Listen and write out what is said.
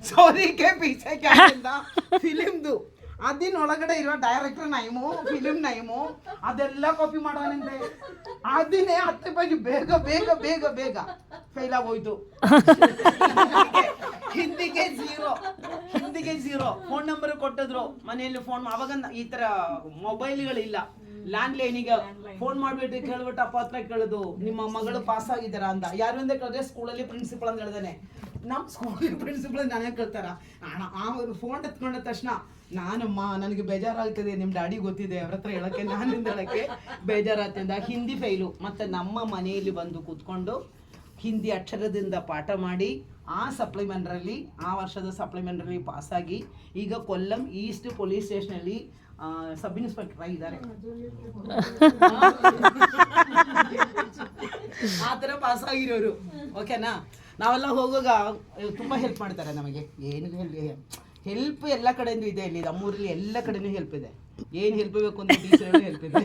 ಸೋರಿ K ಪೀಚೆ ಕ್ಯಾ ಅಂತ ಫಿಲಿಮ್ದು ಅದಿನೊಳಗಡೆ ಇರೋ ಡೈರೆಕ್ಟರ್ ನೈಮು ಫಿಲಿಮ್ ನೈಮು ಅದೆಲ್ಲ ಕಾಪಿ ಮಾಡೋನಂತೆ. ಅದಿನೇ 10 ಪೇಜ್ ಬೇಗ ಬೇಗ ಬೇಗ ಬೇಗ ಫೇಲ್ ಆಗೋಯ್ತು. ಹಿಂದಿಗೆ ಝೀರೋ ಫೋನ್ ನಂಬರ್ ಕೊಟ್ಟಿದ್ರು ಮನೆಯಲ್ಲಿ ಫೋನ್. ಅವಾಗ ಈ ತರ ಮೊಬೈಲ್ಗಳಿಲ್ಲ, ಲ್ಯಾಂಡ್ ಲೈನಿಗೆ ಫೋನ್ ಮಾಡ್ಬಿಟ್ಟು ಕೇಳ್ಬಿಟ್ಟು ಅಪ್ಪ ಹತ್ರ ಕೇಳೋದು ನಿಮ್ಮ ಮಗಳು ಪಾಸ್ ಆಗಿದ್ದಾರಾ ಅಂತ. ಯಾರು ಅಂತ ಕೇಳಿದ್ರೆ ಸ್ಕೂಲಲ್ಲಿ ಪ್ರಿನ್ಸಿಪಲ್ ಅಂತ ಹೇಳ್ದಾನೆ. ನಮ್ಮ ಸ್ಕೂಲಲ್ಲಿ ಪ್ರಿನ್ಸಿಪಲ್ ನಾನೇ ಕೇಳ್ತಾರ. ಆ ಫೋನ್ ಎತ್ಕೊಂಡ ತಕ್ಷಣ ನಾನಮ್ಮ ನನಗೆ ಬೇಜಾರಾಗ್ತದೆ, ನಿಮ್ಮ ಡ್ಯಾಡಿ ಗೊತ್ತಿದೆ ಅವ್ರ ಹತ್ರ ಹೇಳಕ್ಕೆ, ನಾನಿಂದ ಹೇಳಕ್ಕೆ ಬೇಜಾರಾಗ್ತದೆ. ಹಿಂದಿ ಫೈಲು. ಮತ್ತು ನಮ್ಮ ಮನೆಯಲ್ಲಿ ಬಂದು ಕೂತ್ಕೊಂಡು ಹಿಂದಿ ಅಕ್ಷರದಿಂದ ಪಾಠ ಮಾಡಿ ಆ ಸಪ್ಲಿಮೆಂಟ್ರಲ್ಲಿ ಆ ವರ್ಷದ ಸಪ್ಲಿಮೆಂಟ್ರಲ್ಲಿ ಪಾಸಾಗಿ ಈಗ ಕೊಲ್ಲಂ ಈಸ್ಟ್ ಪೊಲೀಸ್ ಸ್ಟೇಷನಲ್ಲಿ ಸಬ್ ಇನ್ಸ್ಪೆಕ್ಟರ್ ಆಗಿದ್ದಾರೆ. ಆ ಥರ ಪಾಸ್ ಆಗಿರೋರು. ಓಕೆನಾ? ನಾವೆಲ್ಲ ಹೋಗುವಾಗ ತುಂಬ ಹೆಲ್ಪ್ ಮಾಡ್ತಾರೆ ನಮಗೆ. ಏನು ಹೆಲ್ಪ್ ಎಲ್ಲ ಕಡೆಯಿಂದ ಇದೆ. ಇಲ್ಲಿ ನಮ್ಮೂರಲ್ಲಿ ಎಲ್ಲ ಕಡೆನೂ ಹೆಲ್ಪ್ ಇದೆ. ಏನು ಹೆಲ್ಪ್ ಬೇಕು ಅಂತ ಟೀಚರ್ ಹೆಲ್ಪ್ ಇದೆ.